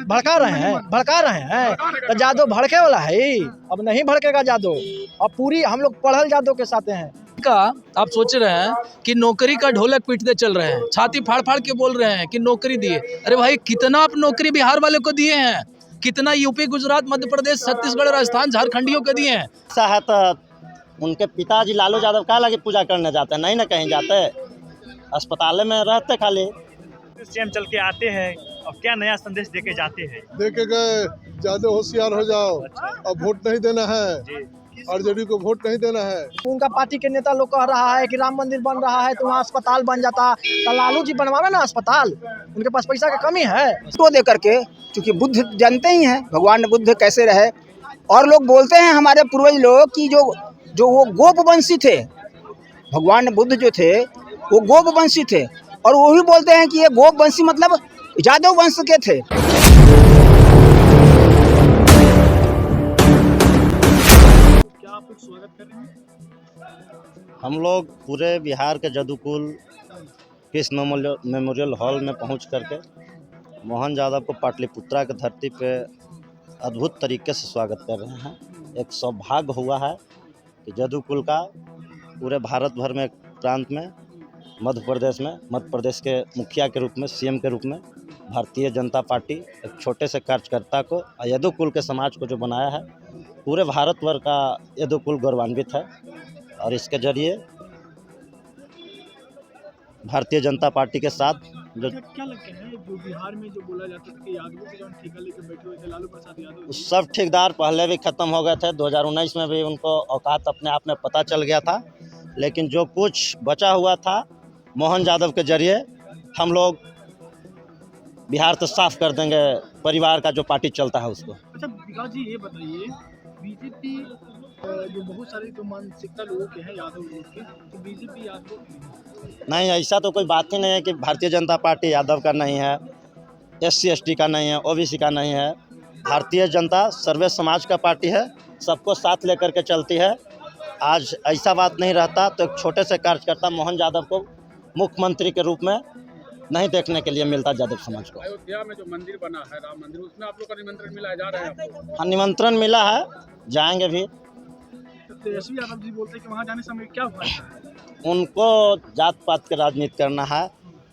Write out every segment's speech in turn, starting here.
भड़का रहे हैं तो जादव भड़के वाला है ही, अब नहीं भड़केगा जादव। अब पूरी हम लोग पढ़ल जादव के साथ हैं का आप सोच रहे हैं कि नौकरी का ढोलक पीटते चल रहे हैं, छाती फाड़ फाड़ के बोल रहे हैं कि नौकरी दिए। अरे भाई कितना आप नौकरी बिहार वाले को दिए हैं, कितना यूपी गुजरात मध्य प्रदेश छत्तीसगढ़ राजस्थान झारखंडियों को दिए हैं। ऐसा है तो उनके पिताजी लालू यादव का लगे पूजा करने जाते हैं, नहीं ना कहीं जाते, अस्पताल में रहते खाली। सीएम चल के आते हैं और क्या नया संदेश देके जाते हैं? देके गए ज्यादा होशियार हो जाओ, अब वोट नहीं देना है, आरजेडी को वोट नहीं देना है। उनका पार्टी के नेता लोग कह रहा है कि राम मंदिर बन रहा है तो वहाँ अस्पताल बन जाता, तो लालू जी बनवावे ना अस्पताल, उनके पास पैसा की कमी है। तो दे करके, क्योंकि बुद्ध जानते ही हैं भगवान बुद्ध कैसे रहे। और लोग बोलते हैं हमारे पूर्वज लोग कि जो वो गोपवंशी थे, भगवान बुद्ध जो थे वो गोपवंशी थे, और वो भी बोलते हैं कि ये गोपवंशी मतलब यादव वंश के थे। हम लोग पूरे बिहार के जदुकुल कृष्ण मेमोरियल हॉल में पहुंच करके मोहन यादव को पाटलिपुत्रा की धरती पे अद्भुत तरीके से स्वागत कर रहे हैं। एक सौभाग्य हुआ है कि जदुकुल का पूरे भारत भर में प्रांत में मध्य प्रदेश के मुखिया के रूप में, सीएम के रूप में भारतीय जनता पार्टी एक छोटे से कार्यकर्ता को यदुकुल के समाज को जो बनाया है, पूरे भारतवर्ष का यदुकुल गौरवान्वित है। और इसके जरिए भारतीय जनता पार्टी के साथ जो क्या लगता है जो बिहार में जो बोला जाता था कि यादवों के जो ठेका लेकर बैठे हुए थे लालू प्रसाद यादव, सब ठेकेदार पहले भी ख़त्म हो गए थे। 2019 में भी उनको औकात अपने आप में पता चल गया था, लेकिन जो कुछ बचा हुआ था मोहन यादव के जरिए हम लोग बिहार तो साफ कर देंगे, परिवार का जो पार्टी चलता है उसको। अच्छा विकास जी ये बताइए, बीजेपी जो बहुत सारे जो मानसिकता लोगों के हैं यादव लोग के, तो बीजेपी यादव नहीं, ऐसा तो कोई बात ही नहीं है कि भारतीय जनता पार्टी यादव का नहीं है, SC ST का नहीं है, OBC का नहीं है। भारतीय जनता सर्वे समाज का पार्टी है, सबको साथ लेकर के चलती है। आज ऐसा बात नहीं रहता तो एक छोटे से कार्यकर्ता मोहन यादव को मुख्यमंत्री के रूप में नहीं देखने के लिए मिलता यादव समाज को। अयोध्या में जो मंदिर बना है राम मंदिर, उसमें आप लोग का निमंत्रण मिला है, जा रहे हैं आप लोग? हाँ, निमंत्रण मिला है, जाएंगे भी। तेजस्वी यादव जी बोलते हैं कि वहाँ जाने से हमें क्या फायदा? उनको जात पात के राजनीति करना है,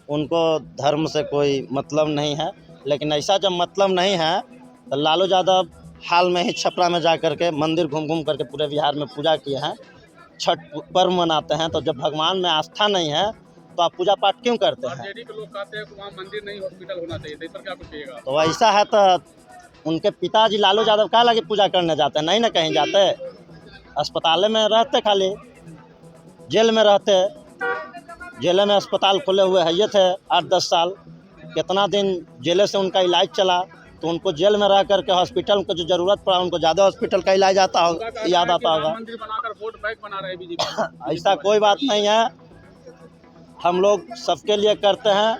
उनको धर्म से कोई मतलब नहीं है। लेकिन ऐसा जब मतलब नहीं है तो लालू यादव हाल में ही छपरा में जा कर के मंदिर घूम करके पूरे बिहार में पूजा किए हैं, छठ पर्व मनाते हैं। तो जब भगवान में आस्था नहीं है तो आप पूजा पाठ क्यों करते हैं? आरजेडी के लोग कहते हैं कि वहाँ मंदिर नहीं हॉस्पिटल होना चाहिए, इस पर क्या कुछ कहिएगा? तो ऐसा है तो उनके पिताजी लालू यादव का लगे पूजा करने जाते हैं, नहीं ना कहीं जाते, अस्पताल में रहते, खाली जेल में रहते। जेल में अस्पताल खोले हुए है ये थे 8-10 साल, कितना दिन जेल से उनका इलाज चला। तो उनको जेल में रह करके हॉस्पिटल को जो ज़रूरत पड़ा उनको ज़्यादा हॉस्पिटल का इलाज याद आता होगा। मंदिर बनाकर वोट बैंक बना रहे बीजेपी। ऐसा कोई बात नहीं है, हम लोग सबके लिए करते हैं।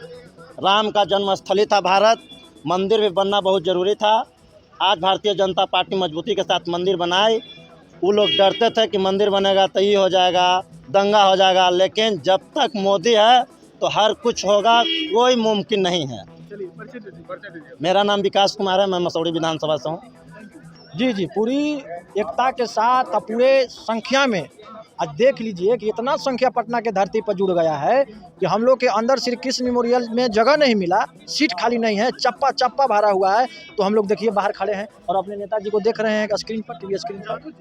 राम का जन्मस्थली था भारत, मंदिर भी बनना बहुत ज़रूरी था। आज भारतीय जनता पार्टी मजबूती के साथ मंदिर बनाई। वो लोग डरते थे कि मंदिर बनेगा तो ये हो जाएगा, दंगा हो जाएगा, लेकिन जब तक मोदी है तो हर कुछ होगा, कोई मुमकिन नहीं है। मेरा नाम विकास कुमार है, मैं मसौड़ी विधानसभा से हूँ। जी, पूरी एकता के साथ पूरे संख्या में आज देख लीजिए कि इतना संख्या पटना के धरती पर जुड़ गया है कि हम लोग के अंदर श्री कृष्ण मेमोरियल में जगह नहीं मिला, सीट खाली नहीं है, चप्पा भरा हुआ है। तो हम लोग देखिए बाहर खड़े हैं और अपने नेताजी को देख रहे हैं स्क्रीन पर, टीवी स्क्रीन पर।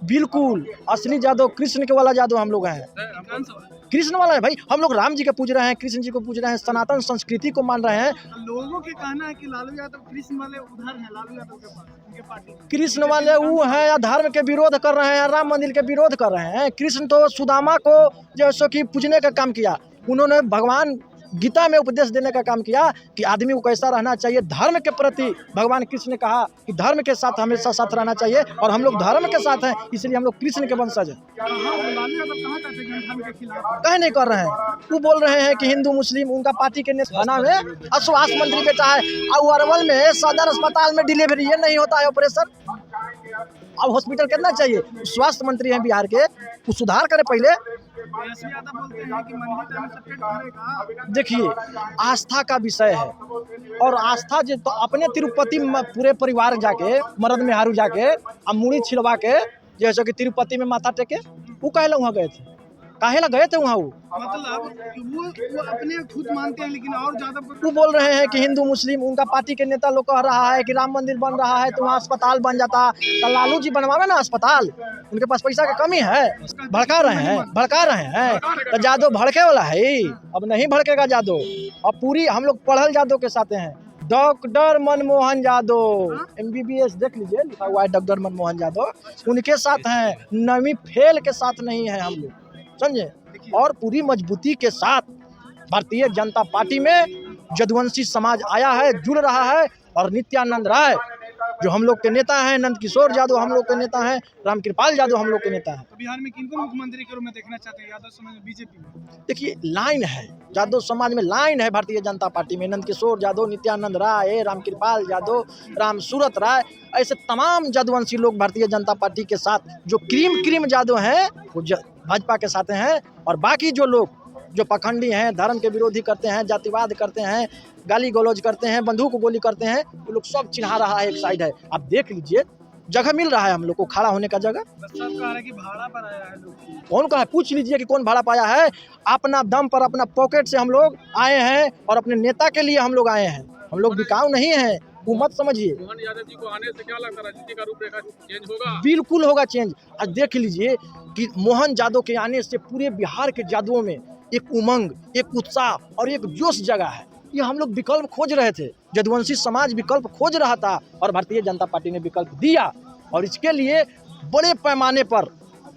बिल्कुल असली जादव, कृष्ण के वाला जादव हम लोग हैं, कृष्ण वाला है भाई। हम लोग राम जी को पूज रहे हैं, कृष्ण जी को पूज रहे हैं, सनातन संस्कृति को मान रहे हैं। लोगों के कहना है कि लालू यादव कृष्ण वाले उधर हैं, लालू यादव के पास उनके पार्टी कृष्ण वाले वो हैं या धर्म के विरोध कर रहे हैं, राम मंदिर के विरोध कर रहे हैं। कृष्ण तो सुदामा को जैसे कि पूजने का काम किया, उन्होंने भगवान गीता में उपदेश देने का काम किया कि आदमी को कैसा रहना चाहिए धर्म के प्रति। भगवान कृष्ण ने कहा कि धर्म के साथ हमेशा साथ रहना चाहिए, और हम लोग धर्म के साथ हैं, इसलिए हम लोग कृष्ण के वंशज हैं। कहीं नहीं कर रहे हैं, वो बोल रहे हैं कि हिंदू मुस्लिम उनका पार्टी के नेता में स्वास्थ्य मंत्री बेटा है, और अरवल में सदर अस्पताल में डिलीवरी ये नहीं होता है ऑपरेशन। अब हॉस्पिटल कितना चाहिए? स्वास्थ्य मंत्री हैं बिहार के, वो सुधार करे पहले। तेजस्वी यादव बोलते हैं कि मंदिर में सबके भरेगा। देखिए, आस्था का विषय है, और आस्था जो तो अपने तिरुपति में पूरे परिवार जाके मर्द में हारू जाके अब मूड़ी छिलवा के जैसे कि तिरुपति में माथा टेके, वो काहे ला वहाँ गए थे? काहे ला गए थे वहाँ? मतलब वो अपने खुद मानते हैं, लेकिन और ज्यादा वो बोल रहे हैं कि हिंदू मुस्लिम, उनका पार्टी के नेता लोग कह रहा है कि राम मंदिर बन रहा है तो वहाँ अस्पताल बन जाता, तो लालू जी बनवावे ना अस्पताल, उनके पास पैसा की कमी है, भड़का रहे हैं। तो जादव भड़के वाला है, अब नहीं भड़केगा जादव। अब पूरी हम लोग पढ़ल जादव के साथ हैं, डॉक्टर मनमोहन यादव, MBBS देख लीजिए लिखा हुआ है डॉक्टर मनमोहन यादव, उनके साथ हैं, नवी फेल के साथ नहीं है हम लोग, समझे। और पूरी मजबूती के साथ भारतीय जनता पार्टी में यदुवंशी समाज आया है, जुड़ रहा है, और नित्यानंद राय जो हम लोग के नेता हैं, नंद किशोर यादव हम लोग के नेता हैं, रामकृपाल यादव हम लोग के नेता हैं। तो बिहार में किनको मुख्यमंत्री के रूप में देखना चाहते हैं यादव समाज में, बीजेपी में? देखिए, लाइन है यादव समाज में, लाइन है भारतीय जनता पार्टी में, नंद किशोर यादव, नित्यानंद राय, रामकृपाल यादव, राम सूरत राय, ऐसे तमाम यदुवंशी लोग भारतीय जनता पार्टी के साथ, जो क्रीम यादव हैं वो भाजपा के साथ हैं, और बाकी जो लोग जो पखंडी हैं, धर्म के विरोधी करते हैं, जातिवाद करते हैं, गाली गलौज करते हैं, बंदूक गोली करते हैं, वो लोग सब चिढ़ा रहा है एक साइड है। आप देख लीजिए, जगह मिल रहा है हम लोग को खड़ा होने का जगह। बस सब कह रहे हैं कि भाड़ा पर आया है लोग। कौन कहा है? पूछ लीजिए कि कौन भाड़ा पाया है। अपना दम पर, अपना पॉकेट से हम लोग आए हैं, और अपने नेता के लिए हम लोग आए हैं, हम लोग बिकाऊ नहीं हैं, वो मत समझिए। मोहन यादव जी को आने से क्या लगता है राजनीति का रूपरेखा चेंज होगा? बिल्कुल होगा चेंज। आज देख लीजिए कि मोहन यादव के आने से पूरे बिहार के यादवों में एक उमंग, एक उत्साह और एक जोश जगा है। ये हम लोग विकल्प खोज रहे थे, यदुवंशी समाज विकल्प खोज रहा था, और भारतीय जनता पार्टी ने विकल्प दिया, और इसके लिए बड़े पैमाने पर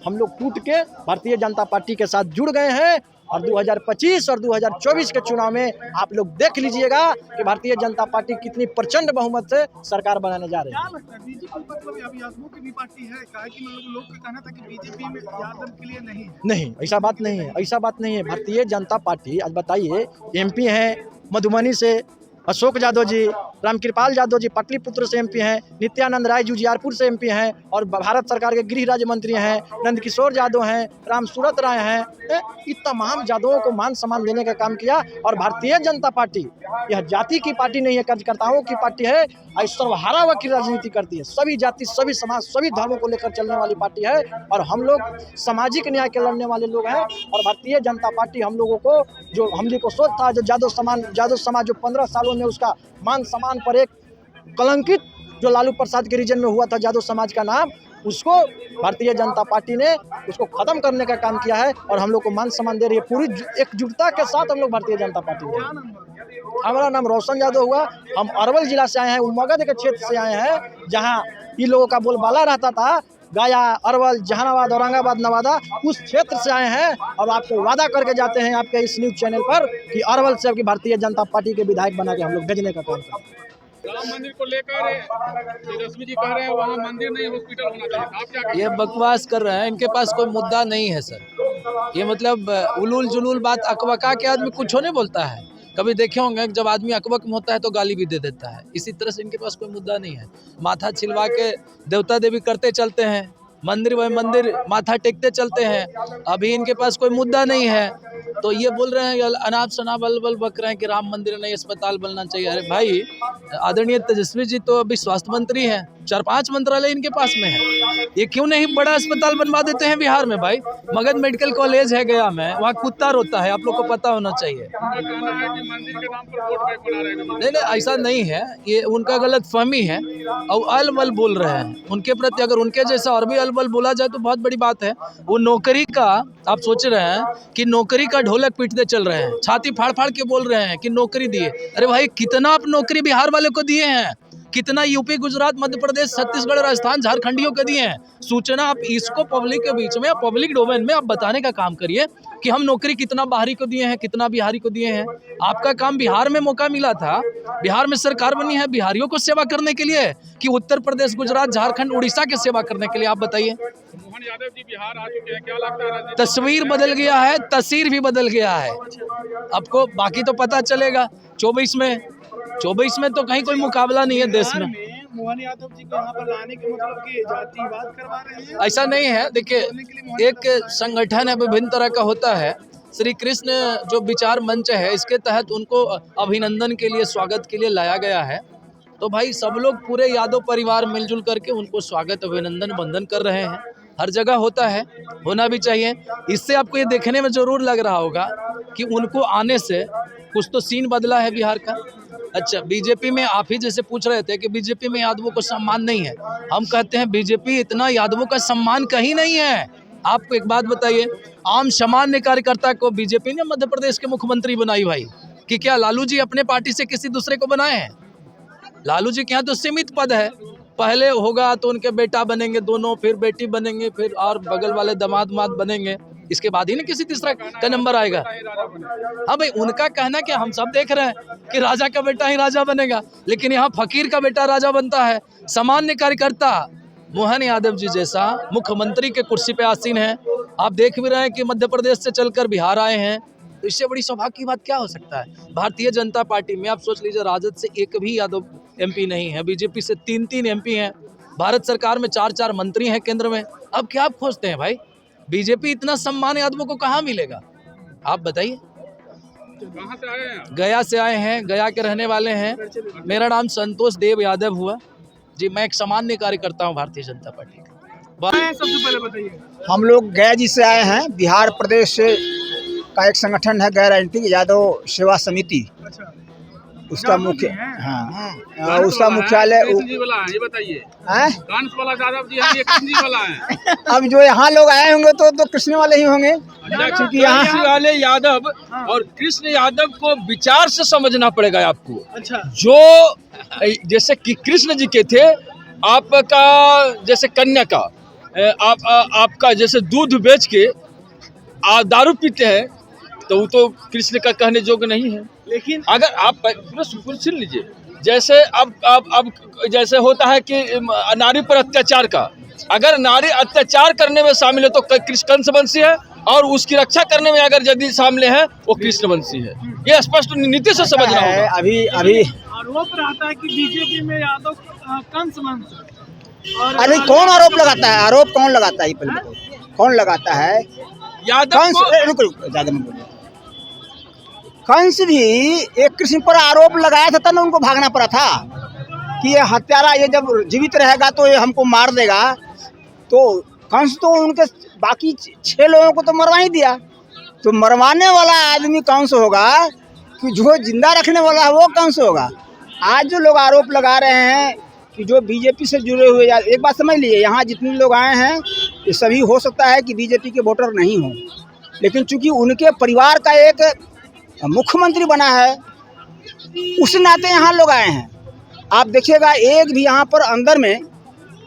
हम लोग टूट के भारतीय जनता पार्टी के साथ जुड़ गए हैं। और 2025 और 2024 के चुनाव में आप लोग देख लीजिएगा कि भारतीय जनता पार्टी कितनी प्रचंड बहुमत से सरकार बनाने जा रही है। क्या लगता है बीजेपी मतलब अब यादवों की भी पार्टी है? काहे कि मतलब लोग का कहना था कि बीजेपी में यादव के लिए नहीं है। नहीं, ऐसा बात नहीं है, ऐसा बात नहीं है। भारतीय जनता पार्टी, आज बताइए, MP हैं मधुबनी से अशोक यादव जी, रामकृपाल यादव जी पाटलिपुत्र से MP हैं, नित्यानंद राय जुजियारपुर से MP हैं, और भारत सरकार के गृह राज्य मंत्री हैं, नंद किशोर यादव हैं, राम सूरत राय हैं। ये तमाम यादवों को मान सम्मान देने का काम किया। और भारतीय जनता पार्टी यह जाति की पार्टी नहीं है, कार्यकर्ताओं की पार्टी है, और सर्वहारा की राजनीति करती है। सभी जाति, सभी समाज, सभी धर्मों को लेकर चलने वाली पार्टी है, और हम लोग सामाजिक न्याय के लड़ने वाले लोग हैं। और भारतीय जनता पार्टी हम लोगों को, जो हम लोग को सोच था, जो यादव समाज जो 15 सालों में उसका मान सम्मान पर एक कलंकित, जो लालू प्रसाद के रीजन में हुआ था यादव समाज का नाम, उसको भारतीय जनता पार्टी ने उसको खत्म करने का काम किया है, और हम लोग को मान सम्मान दे रही है। पूरी एकजुटता के साथ हम लोग भारतीय जनता पार्टी में। हमारा नाम रोशन यादव हुआ, हम अरवल जिला से आए हैं, मगध के क्षेत्र से आए हैं, जहाँ इन लोगों का बोलबाला रहता था, गया, अरवल, जहानाबाद, औरंगाबाद, नवादा, उस क्षेत्र से आए हैं। और आपको वादा करके जाते हैं आपके इस न्यूज़ चैनल पर कि अरवल से आपकी भारतीय जनता पार्टी के विधायक बना के हम लोग भेजने का काम करें। राम मंदिर को लेकर तेजस्वी जी कह रहे हैं वहाँ मंदिर नहीं, हॉस्पिटल होना चाहिए, आप क्या कहते हैं? ये बकवास कर रहे हैं, इनके पास कोई मुद्दा नहीं है सर। ये मतलब उलूल जुलूल बात अकबका के आदमी कुछ नहीं बोलता है। कभी देखे होंगे जब आदमी अकबक में होता है तो गाली भी दे देता है। इसी तरह से इनके पास कोई मुद्दा नहीं है। माथा छिलवा के देवता देवी करते चलते हैं, मंदिर व मंदिर माथा टेकते चलते हैं। अभी इनके पास कोई मुद्दा नहीं है, तो ये बोल रहे हैं अनाप शनाप बल बल बक रहे हैं कि राम मंदिर नहीं, अस्पताल बनना चाहिए। अरे भाई, आदरणीय तेजस्वी जी तो अभी स्वास्थ्य मंत्री हैं, 4-5 मंत्रालय इनके पास में है। ये क्यों नहीं बड़ा अस्पताल बनवा देते हैं बिहार में? भाई, मगध मेडिकल कॉलेज है गया में, वहाँ कुत्ता रोता है, आप लोग को पता होना चाहिए। उनका कहना है कि मंदिर के नाम पर वोट बैंक बना रहे हैं। नहीं, ऐसा नहीं है, ये उनका गलत फहमी है और अल बल बोल रहे हैं उनके प्रति। अगर उनके जैसा और भी अल बल बोला जाए तो बहुत बड़ी बात है। वो नौकरी का, आप सोच रहे हैं कि नौकरी का ढोलक पीटते चल रहे हैं, छाती फाड़ फाड़ के बोल रहे हैं कि नौकरी दिए। अरे भाई, कितना आप नौकरी बिहार वाले को दिए हैं, कितना यूपी, गुजरात, मध्य प्रदेश, छत्तीसगढ़, राजस्थान, झारखंडियों को दिए हैं। सूचना आप इसको पब्लिक के बीच में, पब्लिक डोमेन में आप बताने का काम करिए कि हम नौकरी कितना बाहरी को दिए हैं, कितना बिहारी को दिए हैं। आपका काम बिहार में मौका मिला था, बिहार में सरकार बनी है बिहारियों को सेवा करने के लिए कि उत्तर प्रदेश, गुजरात, झारखंड, उड़ीसा की सेवा करने के लिए? आप बताइए। मोहन यादव जी बिहार आ चुके हैं, क्या लगता है राजनीति? तस्वीर बदल गया है, तस्वीर भी बदल गया है। आपको बाकी तो पता चलेगा 24 में तो कहीं कोई मुकाबला नहीं है देश में। मोहन यादव जी को यहाँ पर लाने के मतलब कि जातिवाद करवा रहे हैं? ऐसा नहीं है। देखिए, एक संगठन है, विभिन्न तरह का होता है। श्री कृष्ण जो विचार मंच है, इसके तहत उनको अभिनंदन के लिए, स्वागत के लिए लाया गया है। तो भाई सब लोग पूरे यादव परिवार मिलजुल करके उनको स्वागत, अभिनंदन, वंदन कर रहे हैं। हर जगह होता है, होना भी चाहिए। इससे आपको ये देखने में जरूर लग रहा होगा कि उनको आने से कुछ तो सीन बदला है बिहार का। अच्छा, बीजेपी में आप ही जैसे पूछ रहे थे कि बीजेपी में यादवों को सम्मान नहीं है। हम कहते हैं बीजेपी इतना यादवों का सम्मान कहीं नहीं है। आपको एक बात बताइए, आम सामान्य कार्यकर्ता को बीजेपी ने मध्य प्रदेश के मुख्यमंत्री बनाई भाई, कि क्या लालू जी अपने पार्टी से किसी दूसरे को बनाए हैं? लालू जी के यहाँ तो सीमित पद है। पहले होगा तो उनके बेटा बनेंगे दोनों, फिर बेटी बनेंगे, फिर और बगल वाले दामाद बनेंगे। इसके बाद ही ना किसी तीसरा का नंबर आएगा। हाँ भाई, उनका कहना कि हम सब देख रहे हैं कि राजा का बेटा ही राजा बनेगा, लेकिन यहाँ फकीर का बेटा राजा बनता है। सामान्य कार्यकर्ता मोहन यादव जी जैसा मुख्यमंत्री के कुर्सी पे आसीन है। आप देख भी रहे हैं कि मध्य प्रदेश से चलकर बिहार आए हैं, तो इससे बड़ी सौभाग्य की बात क्या हो सकता है। भारतीय जनता पार्टी में आप सोच लीजिए, राजद से एक भी यादव एमपी नहीं है, बीजेपी से 3 एमपी हैं, भारत सरकार में 4 मंत्री हैं केंद्र में। अब क्या आप खोजते हैं भाई? बीजेपी इतना सम्मान यादवों को कहाँ मिलेगा? आप बताइए। कहाँ से आए हैं? गया से आए हैं, गया के रहने वाले हैं। मेरा नाम संतोष देव यादव हुआ जी। मैं एक सामान्य कार्यकर्ता हूँ भारतीय जनता पार्टी का। सबसे पहले बताइए। हम लोग गया जी से आए हैं। बिहार प्रदेश का एक संगठन है गैर राजनीतिक यादव सेवा समिति, अच्छा, उसका मुख्य, हाँ, उसका मुख्यालय कृष्ण जी वाला है, ये बताइए। हैं? कांस वाला यादव जी है, ये कृष्ण जी वाला है? अब जो यहाँ लोग आए होंगे तो कृष्ण वाले ही होंगे, क्योंकि यहाँ कृष्ण वाले यादव और कृष्ण यादव को विचार से समझना पड़ेगा आपको। अच्छा, जो जैसे कि कृष्ण जी के थे, आपका जैसे कन्या का आपका जैसे दूध बेच के दारू पीते हैं, तो वो तो कृष्ण का कहने योग्य नहीं है। लेकिन अगर आप सुन लीजिए, जैसे अब जैसे होता है कि नारी पर अत्याचार का, अगर नारी अत्याचार करने में शामिल है तो कंसवंशी है, और उसकी रक्षा करने में अगर यदि शामिल है वो कृष्णवंशी है। ये स्पष्ट नीति से समझना होगा। अभी आरोप रहता है कि बीजेपी में यादव कंस वंश। और अरे कौन आरोप लगाता है? आरोप कौन लगाता है ये पहले बताओ, कौन लगाता है? यादव रुको ज्यादा मत बोलिए। कंस भी एक कृष्ण पर आरोप लगाया था, तब उनको भागना पड़ा था कि ये हत्यारा, ये जब जीवित रहेगा तो ये हमको मार देगा। तो कंस तो उनके बाकी 6 लोगों को तो मरवा ही दिया। तो मरवाने वाला आदमी कंस होगा कि जो जिंदा रखने वाला है वो कंस होगा। आज जो लोग आरोप लगा रहे हैं कि जो बीजेपी से जुड़े हुए, एक बात समझ लीजिए, यहाँ जितने लोग आए हैं ये सभी हो सकता है कि बीजेपी के वोटर नहीं हों, लेकिन चूंकि उनके परिवार का एक मुख्यमंत्री बना है, उस नाते यहाँ लोग आए हैं। आप देखिएगा, एक भी यहाँ पर अंदर में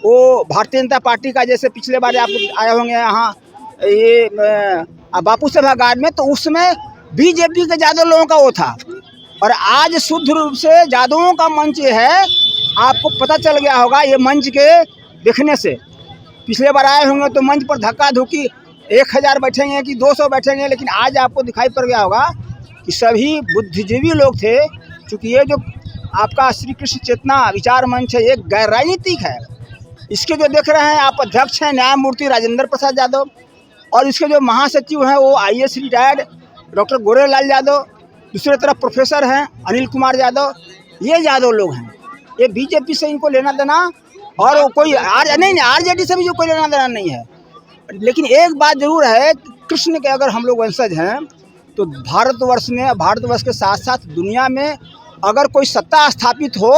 वो भारतीय जनता पार्टी का, जैसे पिछले बार आप आए होंगे यहाँ ये बापू सभागार में, तो उसमें बीजेपी के ज़्यादा लोगों का वो था। और आज शुद्ध रूप से यादवों का मंच है। आपको पता चल गया होगा ये मंच के देखने से। पिछले बार आए होंगे तो मंच पर धक्का धुक्की 1000 बैठेंगे कि 200 बैठेंगे, लेकिन आज आपको दिखाई पड़ गया होगा कि सभी बुद्धिजीवी लोग थे। क्योंकि ये जो आपका श्री कृष्ण चेतना विचार मंच है, ये गैर राजनीतिक है। इसके जो देख रहे हैं आप अध्यक्ष हैं न्यायमूर्ति राजेंद्र प्रसाद यादव, और इसके जो महासचिव हैं वो IAS retired doctor Gorelal Yadav, दूसरी तरफ प्रोफेसर हैं अनिल कुमार यादव। ये यादव लोग हैं। ये बीजेपी से इनको लेना देना, और वो कोई RJD से भी जो कोई लेना देना नहीं है। लेकिन एक बात जरूर है, कृष्ण के अगर हम लोग वंशज हैं तो भारतवर्ष के साथ साथ दुनिया में अगर कोई सत्ता स्थापित हो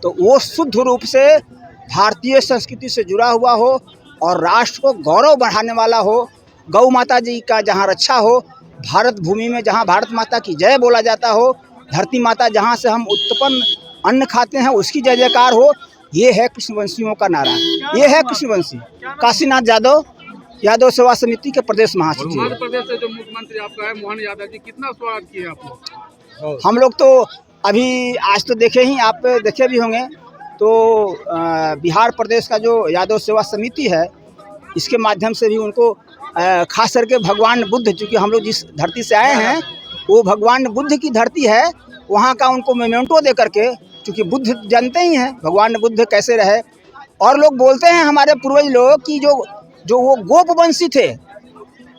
तो वो शुद्ध रूप से भारतीय संस्कृति से जुड़ा हुआ हो और राष्ट्र को गौरव बढ़ाने वाला हो। गौ माता जी का जहाँ रक्षा हो, भारत भूमि में जहाँ भारत माता की जय बोला जाता हो, धरती माता जहाँ से हम उत्पन्न अन्न खाते हैं उसकी जय जयकार हो, ये है कृष्णवंशियों का नारा। ये है कृष्णवंशी। काशीनाथ यादव सेवा समिति के प्रदेश महासचिव। मध्य प्रदेश से जो मुख्यमंत्री आपका है मोहन यादव जी, कितना स्वागत किए आप लोग? हम लोग तो अभी आज तो देखे ही, आप देखे भी होंगे, तो बिहार प्रदेश का जो यादव सेवा समिति है, इसके माध्यम से भी उनको खास करके भगवान बुद्ध, चूँकि हम लोग जिस धरती से आए हैं वो भगवान बुद्ध की धरती है, वहाँ का उनको मोमेंटो दे करके, क्योंकि बुद्ध जानते ही हैं भगवान बुद्ध कैसे रहे। और लोग बोलते हैं हमारे पूर्वज लोग कि जो वो गोपवंशी थे,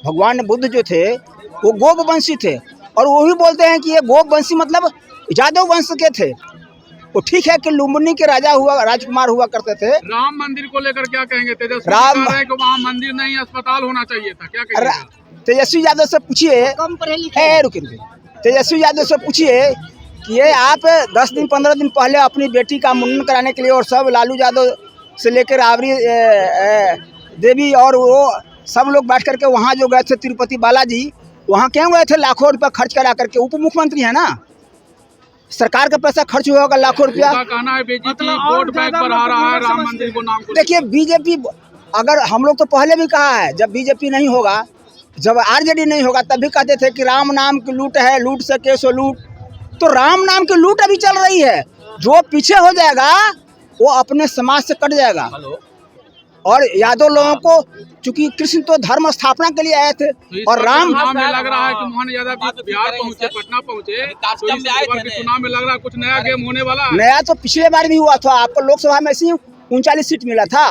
भगवान बुद्ध जो थे वो गोपवंशी थे। और वो भी बोलते हैं कि ये गोपवंशी मतलब यादव वंश के थे। वो ठीक है कि लुम्बिनी के राजकुमार हुआ करते थे। राम मंदिर को लेकर क्या कहेंगे? तेजस्वी राम- कह रहे हैं कि वहाँ मंदिर नहीं, अस्पताल होना चाहिए था, क्या कहेंगे? तेजस्वी यादव से पूछिए, रुकिए, तेजस्वी यादव से पूछिए कि ये आप 10 दिन 15 दिन पहले अपनी बेटी का मुंडन कराने के लिए और सब लालू यादव से लेकर राबड़ी देवी और वो सब लोग बैठ करके वहाँ जो गए थे तिरुपति बालाजी, वहाँ क्यों गए थे? लाखों रुपया खर्च करा करके। उप मुख्यमंत्री है ना, सरकार का पैसा खर्च हुआ होगा लाखों रुपया। उनका कहना है बीजेपी वोट बैंक बढ़ा रहा है राम मंदिर को नाम को। देखिए बीजेपी, अगर हम लोग तो पहले भी कहा है, जब बीजेपी नहीं होगा, जब आरजेडी नहीं होगा, तब भी कहते थे कि राम नाम की लूट है, लूट सके सो लूट। तो राम नाम की लूट अभी चल रही है। जो पीछे हो जाएगा वो अपने समाज से कट जाएगा। और यादव लोगों को, चूंकि कृष्ण तो धर्म स्थापना के लिए आए थे और राम, चुनाव में लग रहा है कि मोहन यादव बिहार पहुंचे, पटना पहुंचे, तो इस बार के चुनाव में लग रहा है कुछ नया गेम होने वाला है। नया तो पिछले बार भी हुआ था, आपको लोकसभा में ऐसी 39 सीट मिला था,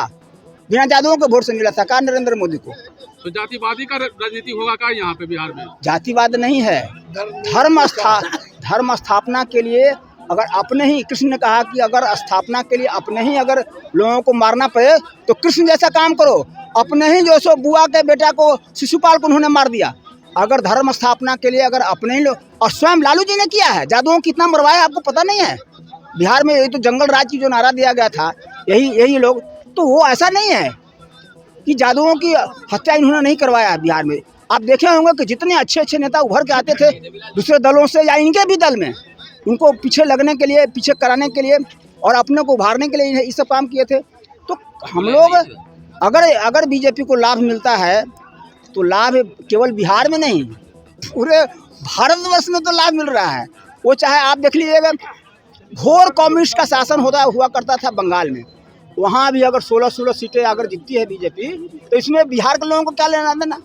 बिना यादवों के वोट से मिला था का नरेंद्र मोदी को। तो जातिवादी का राजनीति होगा क्या यहाँ पे बिहार में? जातिवाद नहीं है, धर्म स्थापना के लिए अगर अपने ही, कृष्ण ने कहा कि अगर स्थापना के लिए अपने ही अगर लोगों को मारना पड़े तो कृष्ण जैसा काम करो। अपने ही जो सो बुआ के बेटा को, शिशुपाल को उन्होंने मार दिया। अगर धर्म स्थापना के लिए अगर अपने ही लोग, और स्वयं लालू जी ने किया है, जादुओं को कितना मरवाया आपको पता नहीं है? बिहार में यही तो जंगल राज की जो नारा दिया गया था, यही लोग, तो वो ऐसा नहीं है कि जादुओं की हत्या इन्होंने नहीं करवाया है बिहार में। आप देखे होंगे कि जितने अच्छे अच्छे नेता उभर के आते थे दूसरे दलों से या इनके भी दल में, उनको पीछे लगने के लिए, पीछे कराने के लिए और अपने को उभारने के लिए ये सब काम किए थे। तो हम लोग अगर बीजेपी को लाभ मिलता है तो लाभ केवल बिहार में नहीं, पूरे भारतवर्ष में तो लाभ मिल रहा है। वो चाहे आप देख लीजिएगा, घोर कम्युनिस्ट का शासन हुआ करता था बंगाल में, वहाँ भी अगर 16 सीटें अगर जीतती है बीजेपी, तो इसमें बिहार के लोगों को क्या लेना देना?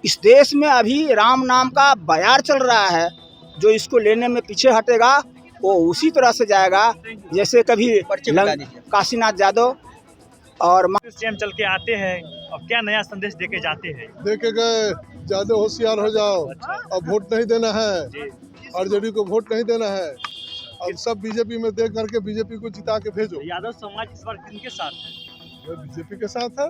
इस देश में अभी राम नाम का बयार चल रहा है, जो इसको लेने में पीछे हटेगा वो उसी तरह से जाएगा जैसे कभी काशीनाथ यादव और सीएम चल के आते हैं और क्या नया संदेश देके जाते हैं? देखे गए, ज्यादा होशियार हो जाओ, अब वोट नहीं देना है, आरजेडी को वोट नहीं देना है, अब सब बीजेपी में देख करके बीजेपी को जिता के भेजो। यादव समाज इस बार किनके साथ है? बीजेपी के साथ है।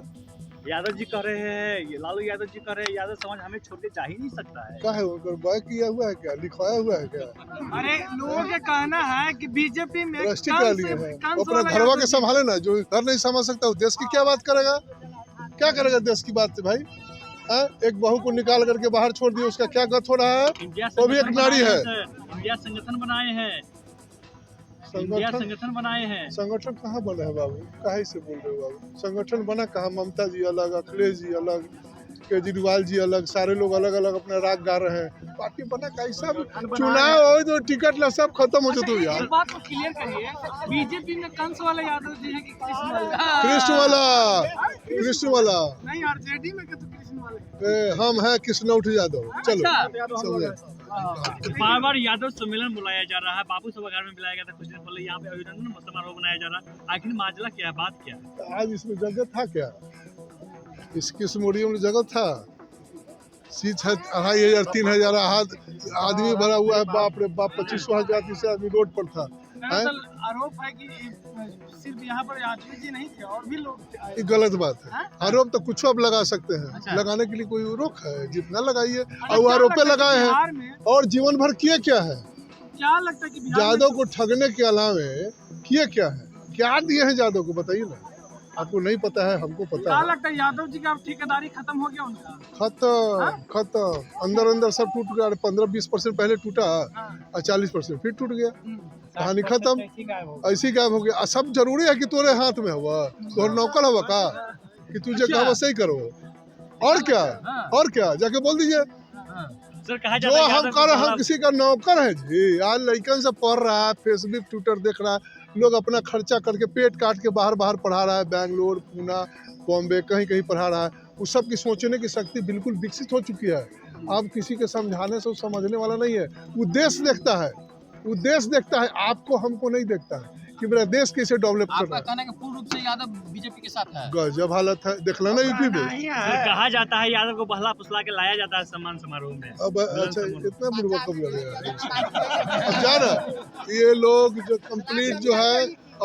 यादव जी कह रहे हैं, लालू यादव जी कह रहे हैं यादव समाज हमें छोड़ के जा ही नहीं सकता है। क्या है, बैक किया हुआ है क्या, लिखवाया हुआ है क्या? अरे लोगों का कहना है कि बीजेपी में रजिस्ट्री क्या लिए है, अपना घरवा के संभाले ना, जो घर नहीं संभाल सकता देश की क्या बात करेगा? क्या करेगा देश की बात से भाई? एक बहू को निकाल करके बाहर छोड़ दिया, उसका क्या गत हो रहा है? वो भी एक नारी है। इंडिया संगठन बनाए हैं, संगठन बनाए हैं। संगठन कहाँ बना है बाबू, काहे से बोल रहे हो बाबू? संगठन बना कहाँ? ममता जी अलग, अखिलेश जी अलग, केजरीवाल जी अलग, सारे लोग अलग अलग अपना राग गा रहे हैं। पार्टी बना कैसा? चुनाव हो तो टिकट ला सब खत्म हो जाते यार। एक बात को क्लियर करिए, बीजेपी में कंस वाला यादव जी है कि कृष्ण वाला? कृष्ण वाला नहीं, आरजेडी में तो कृष्ण वाले। हम हैं कृष्णौठ यादव। चलो समझे। बार बार यादव सम्मेलन बुलाया जा रहा है, बाबू सभागार में बुलाया गया था कुछ दिन पहले, यहाँ पे अभिनंदन समारोह बनाया जा रहा है, आखिर माजरा क्या है, बात क्या है? आज इसमें जगह था क्या? किस मोडियम में जगह था? सीट है 2500 3000 आदमी भरा हुआ है, बाप रे बाप, 2500 3000 आदमी रोड पर था। आरोप है कि सिर्फ यहाँ पर यादव जी नहीं थे और भी लोग थे। ये गलत बात है। आरोप तो कुछ अब लगा सकते हैं, लगाने के लिए कोई रोक है? जितना लगाइए, और आरोप लगाए हैं और जीवन भर किए क्या है? क्या लगता है कि यादव को ठगने के अलावे किए क्या है? क्या दिए हैं यादव को, बताइए ना। आपको नहीं पता है, हमको पता क्या है। लगता है यादव जी का ठेकेदारी खत्म हो गया उनका? खत्म अंदर सब टूट गया। 15-20% पहले टूटा और 40% फिर टूट गया, कहानी खत्म, ऐसी गायब हो गया। सब जरूरी है कि तोरे हाथ में हुआ, तोहर नौकर हुआ का कि तुझे कहा सही करो? और क्या जाके बोल दीजिए जो हम कर, हम किसी का नौकर है जी। आज लड़कन से पढ़ रहा है, फेसबुक ट्विटर देख रहा है, लोग अपना खर्चा करके पेट काट के बाहर पढ़ा रहा है, बैंगलोर, पूना, बॉम्बे, कहीं पढ़ा रहा है। उस सब की सोचने की शक्ति बिल्कुल विकसित हो चुकी है। अब किसी के समझाने से वो समझने वाला नहीं है, वो देश देखता है। वो देश देखता है, आपको हमको नहीं देखता है कि मेरा देश कैसे डेवलप कर रहा है। कहना है कि पूर्ण रूप से यादव बीजेपी के साथ है। गजब हालत है, देख लेना यूपी में। तो कहा जाता है यादव को बहला फुसला के लाया जाता है सम्मान समारोह में। अब अच्छा इतना बुरा कब लगेगा। अब जाना ये लोग जो कंप्लीट जो है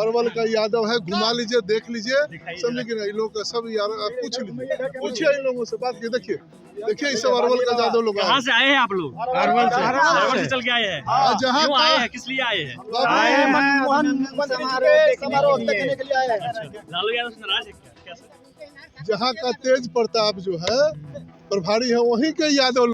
अरवल का यादव है, घुमा लीजिए, देख लीजिए, समझे कि नहीं, लोग का सब यार पूछ लीजिए, पूछिए इन लोगों से बात की। देखिए ये सब अरवल का यादव लोग कहाँ से आए हैं आप लोग? अरवल से चल के आए हैं। जहाँ क्यों आए हैं, किस लिए आए हैं? समारोह देखने के लिए आए हैं। लालू यादव से नाराज है क्या? जहाँ का तेज प्रताप जो है प्रभारी है, वहीं के यादव